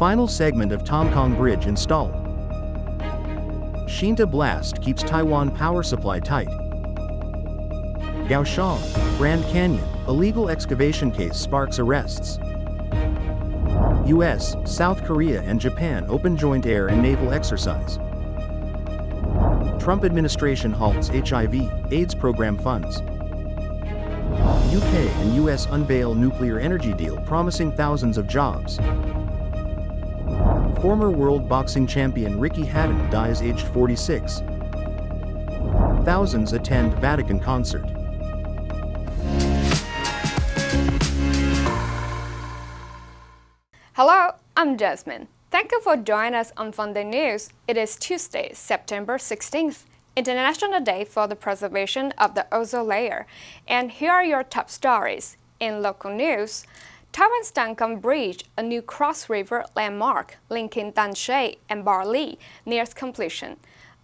Final segment of Tamkang Bridge installed. Hsinta blast keeps Taiwan power supply tight. Kaohsiung, Grand Canyon, illegal excavation case sparks arrests. US, South Korea and Japan open joint air and naval exercise. Trump administration halts HIV/AIDS program funds. UK and US unveil nuclear energy deal promising thousands of jobs. Former world boxing champion Ricky Hatton dies aged 46. Thousands attend Vatican concert. Hello, I'm Jasmine. Thank you for joining us on FUNDAY News. It is Tuesday, September 16th, International Day for the Preservation of the Ozone Layer. And here are your top stories. In local news, Taiwan's Tamkang Bridge, a new cross-river landmark linking Danshui and Barli, nears completion.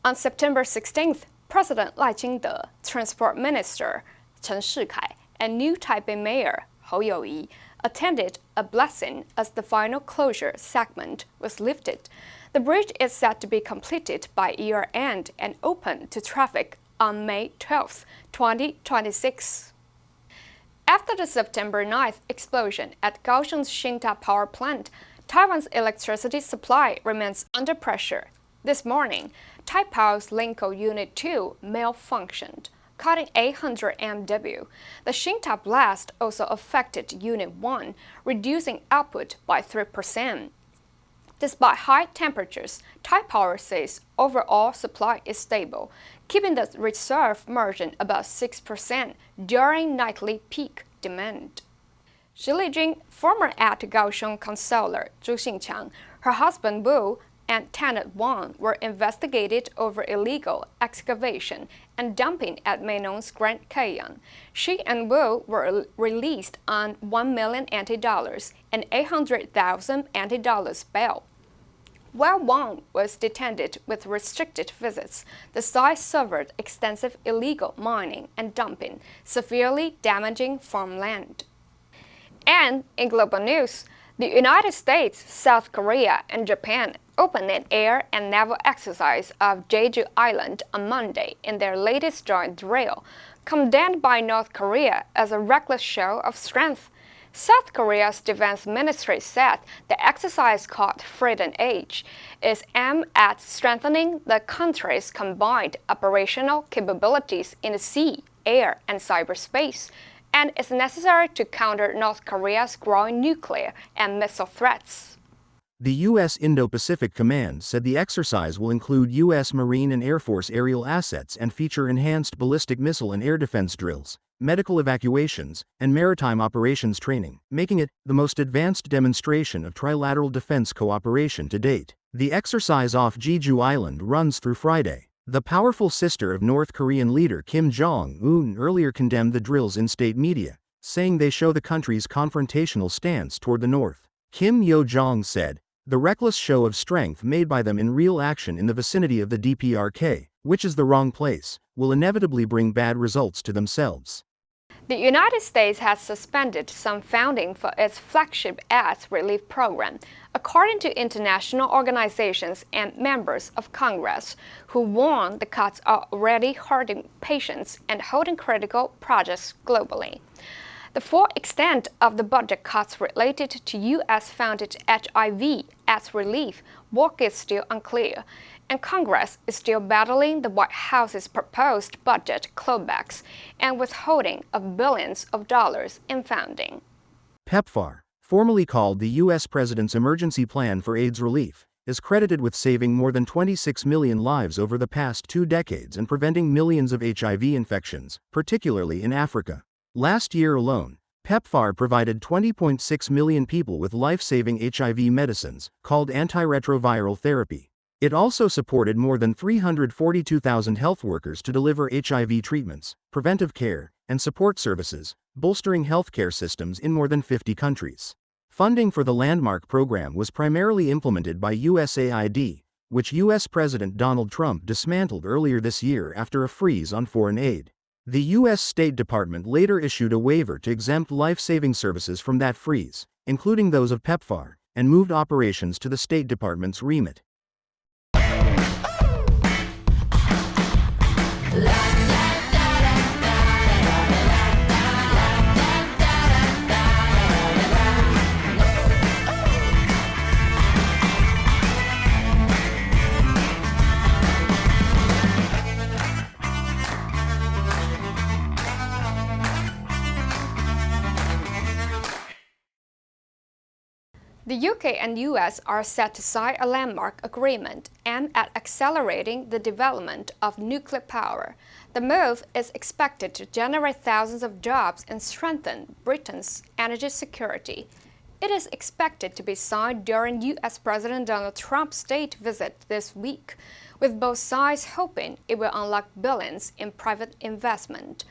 On September 16th, President Ching-te, Transport Minister Chen Shikai, and new Taipei Mayor Hou You-yi attended a blessing as the final closure segment was lifted. The bridge is set to be completed by year-end and open to traffic on May 12, 2026. After the September 9th explosion at Kaohsiung's Hsinta power plant, Taiwan's electricity supply remains under pressure. This morning, Taipower's Linko Unit 2 malfunctioned, cutting 800 MW. The Hsinta blast also affected Unit 1, reducing output by 3%. Despite high temperatures, Taipower says overall supply is stable, keeping the reserve margin about 6% during nightly peak demand. Shi Lijing, former at Kaohsiung consular Zhu Xingqiang, her husband Wu, and tenant Wang were investigated over illegal excavation and dumping at Mainong's Grand Canyon. She and Wu were released on $1 million and $800,000 bail. While Wang was detained with restricted visits, the site suffered extensive illegal mining and dumping, severely damaging farmland. And in global news, the United States, South Korea, and Japan opened an air and naval exercise off Jeju Island on Monday in their latest joint drill, condemned by North Korea as a reckless show of strength. South Korea's defense ministry said the exercise, called Freedom Age, is aimed at strengthening the country's combined operational capabilities in the sea, air, and cyberspace, and is necessary to counter North Korea's growing nuclear and missile threats. The U.S. Indo-Pacific Command said the exercise will include U.S. Marine and Air Force aerial assets and feature enhanced ballistic missile and air defense drills, medical evacuations, and maritime operations training, making it the most advanced demonstration of trilateral defense cooperation to date. The exercise off Jeju Island runs through Friday. The powerful sister of North Korean leader Kim Jong-un earlier condemned the drills in state media, saying they show the country's confrontational stance toward the North. Kim Yo-jong said, "The reckless show of strength made by them in real action in the vicinity of the DPRK, which is the wrong place, will inevitably bring bad results to themselves." The United States has suspended some funding for its flagship AIDS relief program, according to international organizations and members of Congress, who warn the cuts are already hurting patients and holding critical projects globally. The full extent of the budget cuts related to U.S.-funded HIV/AIDS relief work is still unclear, and Congress is still battling the White House's proposed budget clawbacks and withholding of billions of dollars in funding. PEPFAR, formerly called the U.S. President's Emergency Plan for AIDS Relief, is credited with saving more than 26 million lives over the past 2 decades and preventing millions of HIV infections, particularly in Africa. Last year alone, PEPFAR provided 20.6 million people with life-saving HIV medicines, called antiretroviral therapy. It also supported more than 342,000 health workers to deliver HIV treatments, preventive care, and support services, bolstering healthcare systems in more than 50 countries. Funding for the landmark program was primarily implemented by USAID, which U.S. President Donald Trump dismantled earlier this year after a freeze on foreign aid. The U.S. State Department later issued a waiver to exempt life-saving services from that freeze, including those of PEPFAR, and moved operations to the State Department's remit. The UK and US are set to sign a landmark agreement aimed at accelerating the development of nuclear power. The move is expected to generate thousands of jobs and strengthen Britain's energy security. It is expected to be signed during US President Donald Trump's state visit this week, with both sides hoping it will unlock billions in private investment.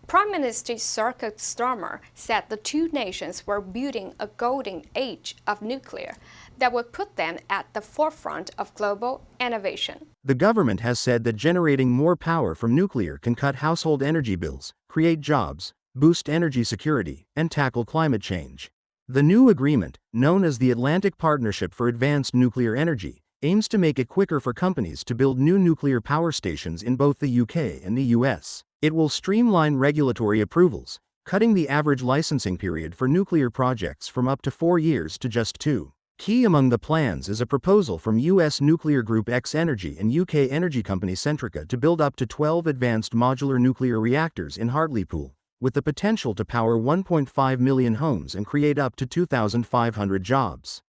Prime Minister Sir Keir Starmer said the two nations were building a golden age of nuclear that would put them at the forefront of global innovation. The government has said that generating more power from nuclear can cut household energy bills, create jobs, boost energy security, and tackle climate change. The new agreement, known as the Atlantic Partnership for Advanced Nuclear Energy, aims to make it quicker for companies to build new nuclear power stations in both the UK and the US. It will streamline regulatory approvals, cutting the average licensing period for nuclear projects from up to 4 years to just 2. Key among the plans is a proposal from US nuclear group X Energy and UK energy company Centrica to build up to 12 advanced modular nuclear reactors in Hartlepool, with the potential to power 1.5 million homes and create up to 2,500 jobs.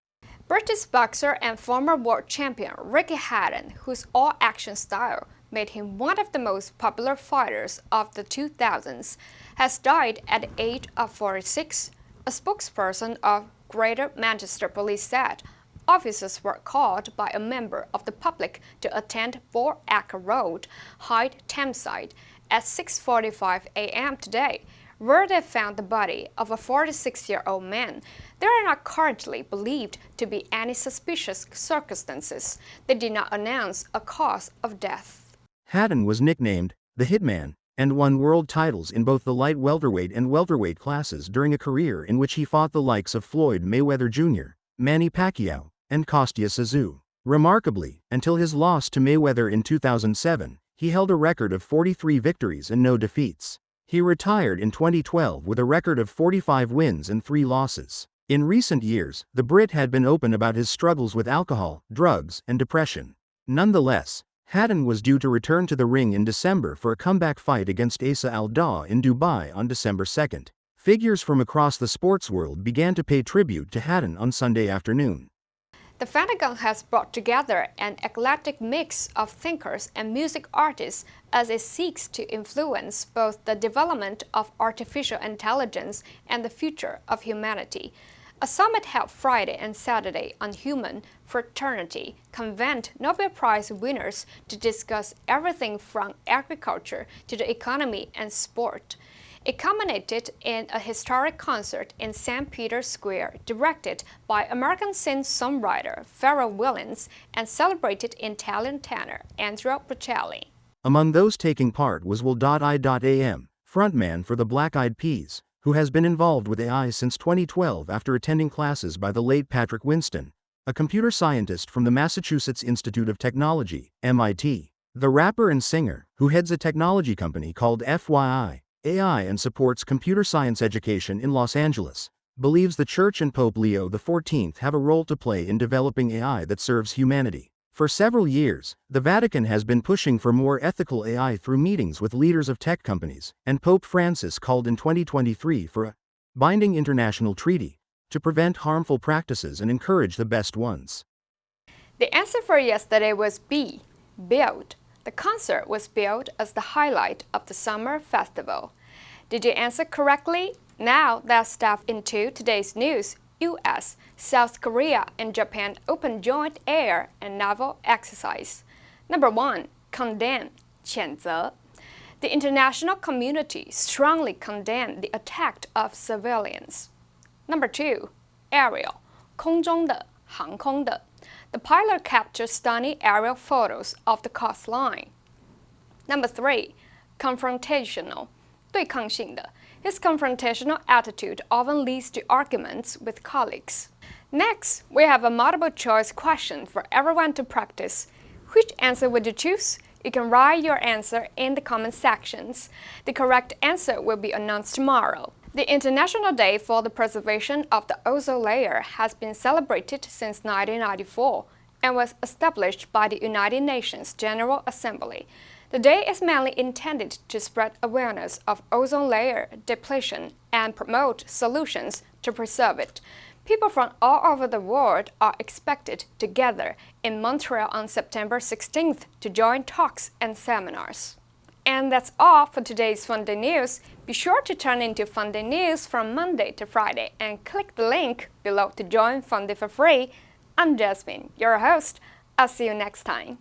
British boxer and former world champion Ricky Hatton, whose all-action style made him one of the most popular fighters of the 2000s, has died at the age of 46. A spokesperson of Greater Manchester Police said officers were called by a member of the public to attend 4 Acker Road, Hyde, Thameside at 6:45 a.m. today, where they found the body of a 46-year-old man. There are not currently believed to be any suspicious circumstances. They did not announce a cause of death. Hatton was nicknamed the Hitman and won world titles in both the light welterweight and welterweight classes during a career in which he fought the likes of Floyd Mayweather Jr., Manny Pacquiao, and Kostya Tszyu. Remarkably, until his loss to Mayweather in 2007, he held a record of 43 victories and no defeats. He retired in 2012 with a record of 45 wins and 3 losses. In recent years, the Brit had been open about his struggles with alcohol, drugs, and depression. Nonetheless, Hatton was due to return to the ring in December for a comeback fight against Asa Al-Daw in Dubai on December 2. Figures from across the sports world began to pay tribute to Hatton on Sunday afternoon. The Vatican has brought together an eclectic mix of thinkers and music artists as it seeks to influence both the development of artificial intelligence and the future of humanity. A summit held Friday and Saturday on human fraternity convened Nobel Prize winners to discuss everything from agriculture to the economy and sport. It culminated in a historic concert in St. Peter's Square directed by American singer-songwriter Pharrell Williams and celebrated Italian tenor Andrea Bocelli. Among those taking part was Will.I.Am, frontman for the Black Eyed Peas, who has been involved with AI since 2012 after attending classes by the late Patrick Winston, a computer scientist from the Massachusetts Institute of Technology, MIT. The rapper and singer, who heads a technology company called FYI AI and supports computer science education in Los Angeles, believes the Church and Pope Leo XIV have a role to play in developing AI that serves humanity. For several years, the Vatican has been pushing for more ethical AI through meetings with leaders of tech companies, and Pope Francis called in 2023 for a binding international treaty to prevent harmful practices and encourage the best ones. The answer for yesterday was B, build. The concert was billed as the highlight of the summer festival. Did you answer correctly? Now let's dive into today's news. U.S., South Korea, and Japan open joint air and naval exercise. Number 1. Condemn, 谴责. The international community strongly condemned the attack of civilians. Number 2. Aerial, 空中的,航空的. The pilot captured stunning aerial photos of the coastline. Number 3. Confrontational, 对抗性的. His confrontational attitude often leads to arguments with colleagues. Next, we have a multiple choice question for everyone to practice. Which answer would you choose? You can write your answer in the comment sections. The correct answer will be announced tomorrow. The International Day for the Preservation of the Ozone Layer has been celebrated since 1994 and was established by the United Nations General Assembly. The day is mainly intended to spread awareness of ozone layer depletion and promote solutions to preserve it. People from all over the world are expected to gather in Montreal on September 16th to join talks and seminars. And that's all for today's FUNDAY News. Be sure to turn into FUNDAY News from Monday to Friday and click the link below to join FUNDAY for free. I'm Jasmine, your host. I'll see you next time.